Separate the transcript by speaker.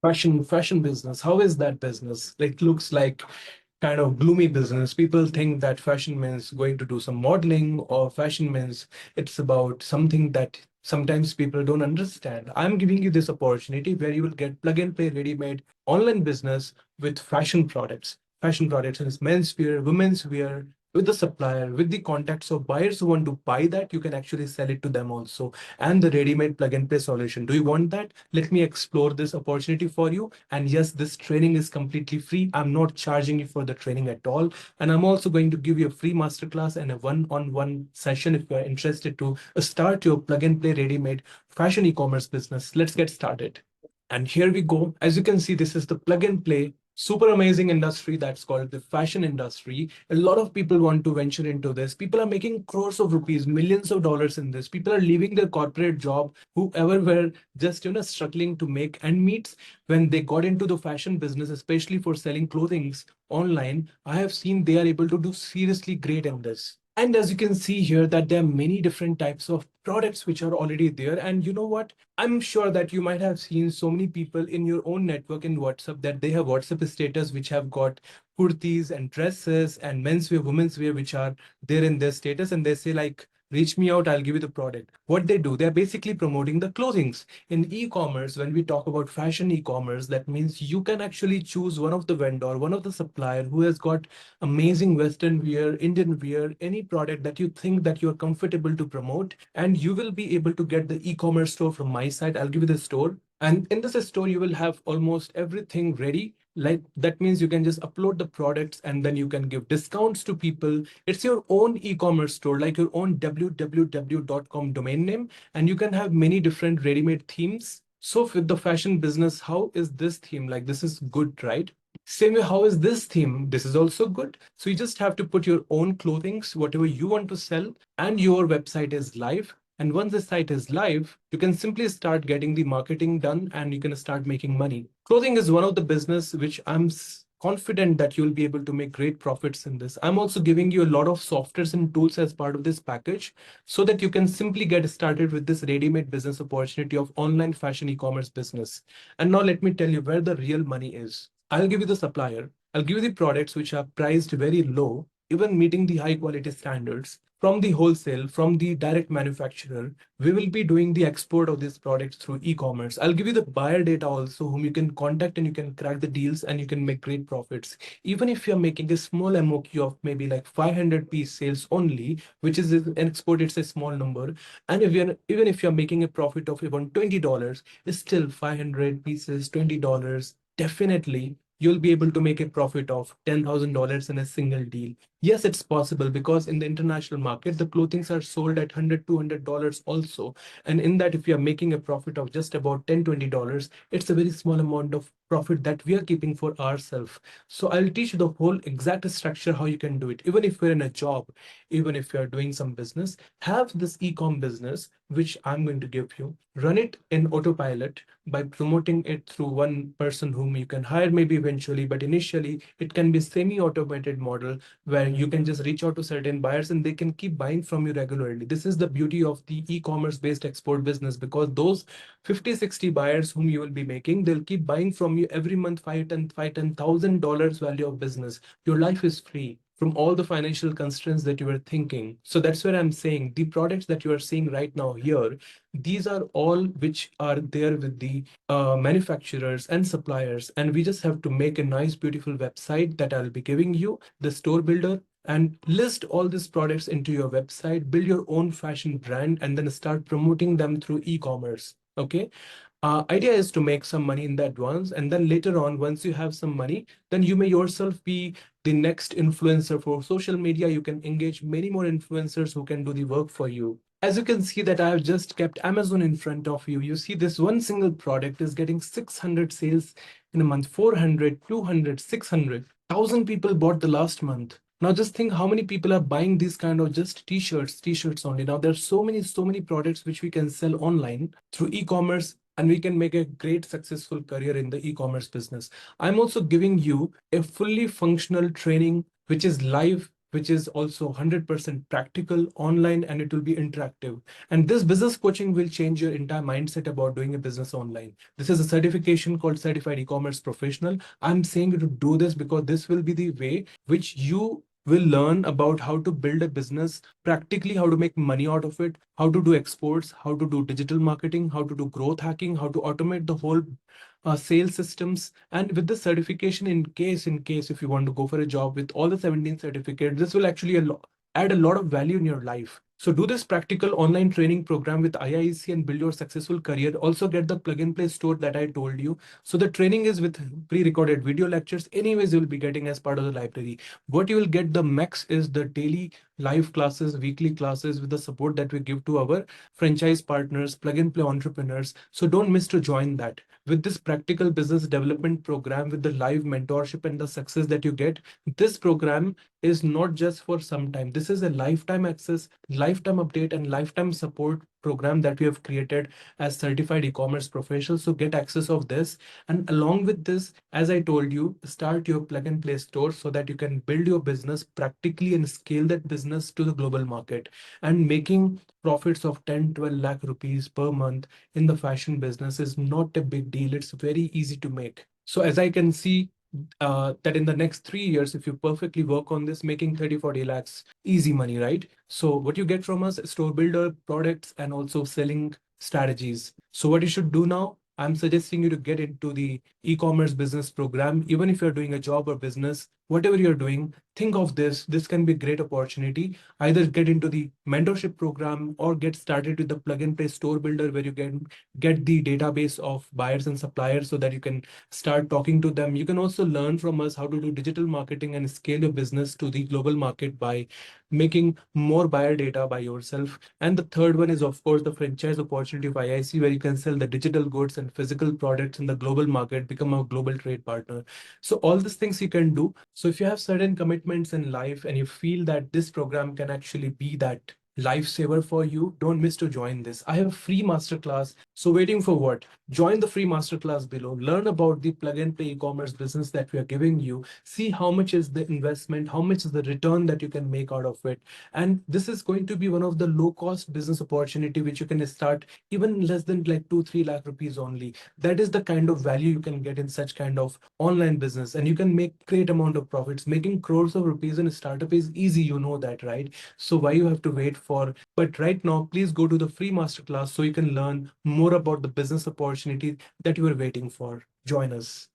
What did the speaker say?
Speaker 1: Fashion business. How is that business? It looks like kind of gloomy business. People think that fashion means going to do some modeling, or fashion means it's about something that sometimes people don't understand. I'm giving you this opportunity where you will get plug and play ready-made online business with fashion products. Fashion products is men's wear, women's wear, with the supplier, with the contacts of buyers who want to buy that, you can actually sell it to them also. And the ready-made plug and play solution. Do you want that? Let me explore this opportunity for you. And yes, this training is completely free. I'm not charging you for the training at all. And I'm also going to give you a free masterclass and a one-on-one session if you're interested to start your plug and play ready-made fashion e-commerce business. Let's get started. And here we go. As you can see, this is the plug and play super amazing industry that's called the fashion industry. A lot of people want to venture into this. People are making crores of rupees, millions of dollars in this. People are leaving their corporate job, whoever were just struggling to make end meets. When they got into the fashion business, especially for selling clothings online, I have seen they are able to do seriously great in this. And as you can see here, that there are many different types of products which are already there. And you know what? I'm sure that you might have seen so many people in your own network in WhatsApp that they have WhatsApp status which have got kurtis and dresses and men's wear, women's wear, which are there in their status. And they say like, reach me out, I'll give you the product. What they do, they're basically promoting the clothings. In e-commerce, when we talk about fashion e-commerce, that means you can actually choose one of the vendor, one of the supplier who has got amazing Western wear, Indian wear, any product that you think that you're comfortable to promote, and you will be able to get the e-commerce store from my side. I'll give you the store. And in this store, you will have almost everything ready. Like that means you can just upload the products and then you can give discounts to people. It's your own e-commerce store, like your own www.com domain name, and you can have many different ready-made themes. So with the fashion business, how is this theme? Like this is good, right? Same way, how is this theme? This is also good. So you just have to put your own clothings, whatever you want to sell, and your website is live. And once the site is live, you can simply start getting the marketing done and you can start making money. Clothing is one of the business which confident that you'll be able to make great profits in this. I'm also giving you a lot of softwares and tools as part of this package so that you can simply get started with this ready-made business opportunity of online fashion e-commerce business. And now let me tell you where the real money is. I'll give you the supplier. I'll give you the products which are priced very low, even meeting the high quality standards from the wholesale, from the direct manufacturer. We will be doing the export of these products through e-commerce. I'll give you the buyer data also, whom you can contact and you can crack the deals and you can make great profits. Even if you're making a small MOQ of maybe like 500 piece sales only, which is an export, it's a small number. And if you're even if you're making a profit of even $20, it's still 500 pieces, $20. Definitely you'll be able to make a profit of $10,000 in a single deal. Yes, it's possible because in the international market, the clothings are sold at $100, $200 also. And in that, if you are making a profit of just about $10, $20, it's a very small amount of profit that we are keeping for ourselves. So I'll teach you the whole exact structure how you can do it. Even if you're in a job, even if you're doing some business, have this e-com business, which I'm going to give you. Run it in autopilot by promoting it through one person whom you can hire maybe eventually, but initially it can be semi-automated model where you can just reach out to certain buyers and they can keep buying from you regularly. This is the beauty of the e-commerce based export business, because those 50, 60 buyers whom you will be making, they'll keep buying from you every month, $10,000 value of business. Your life is free from all the financial constraints that you were thinking. So that's where I'm saying the products that you are seeing right now here, these are all which are there with the manufacturers and suppliers. And we just have to make a nice, beautiful website that I'll be giving you, the store builder, and list all these products into your website, build your own fashion brand, and then start promoting them through e-commerce. Okay. Idea is to make some money in the advance, and then later on, once you have some money, then you may yourself be the next influencer for social media. You can engage many more influencers who can do the work for you. As you can see that I have just kept Amazon in front of you. You see this one single product is getting 600 sales in a month, 400, 200, 600. 1,000 people bought the last month. Now just think how many people are buying these kind of just t-shirts only. Now there's so many products which we can sell online through e-commerce, and we can make a great successful career in the e-commerce business. I'm also giving you a fully functional training which is live which is also 100% practical, online, and it will be interactive. And this business coaching will change your entire mindset about doing a business online. This is a certification called Certified E-commerce Professional. I'm saying you to do this because this will be the way which you will learn about how to build a business practically, how to make money out of it, how to do exports, how to do digital marketing, how to do growth hacking, how to automate the whole sales systems. And with the certification, in case if you want to go for a job with all the 17 certificates, this will actually add a lot of value in your life. So do this practical online training program with IIEC and build your successful career. Also get the plug and play store that I told you. So the training is with pre-recorded video lectures. Anyways, you will be getting as part of the library. What you will get the max is the daily live classes, weekly classes with the support that we give to our franchise partners, plug and play entrepreneurs. So don't miss to join that. With this practical business development program, with the live mentorship and the success that you get, this program is not just for some time. This is a lifetime access, lifetime update, and lifetime support program that we have created as certified e-commerce professionals. So get access of this. And along with this, as I told you, start your plug and play store so that you can build your business practically and scale that business to the global market. And making profits of 10, 12 lakh rupees per month in the fashion business is not a big deal. It's very easy to make. So as I can see, that in the next 3 years, if you perfectly work on this, making 30, 40 lakhs, easy money, right? So what you get from us, store builder products and also selling strategies. So what you should do now, I'm suggesting you to get into the e-commerce business program. Even if you're doing a job or business, whatever you're doing, think of this. This can be a great opportunity. Either get into the mentorship program or get started with the plug and play store builder where you can get the database of buyers and suppliers so that you can start talking to them. You can also learn from us how to do digital marketing and scale your business to the global market by making more buyer data by yourself. And the third one is, of course, the franchise opportunity of IIC, where you can sell the digital goods and physical products in the global market, become a global trade partner. So all these things you can do. So if you have certain commitments in life and you feel that this program can actually be that lifesaver for you, don't miss to join this. I have a free masterclass. So waiting for what? Join the free masterclass below. Learn about the plug and play e-commerce business that we are giving you. See how much is the investment, how much is the return that you can make out of it. And this is going to be one of the low cost business opportunity which you can start even less than like 2, 3 lakh rupees only. That is the kind of value you can get in such kind of online business, and you can make great amount of profits. Making crores of rupees in a startup is easy, you know that, right? So why you have to wait for? But right now, please go to the free masterclass so you can learn more about the business opportunity that you are waiting for. Join us.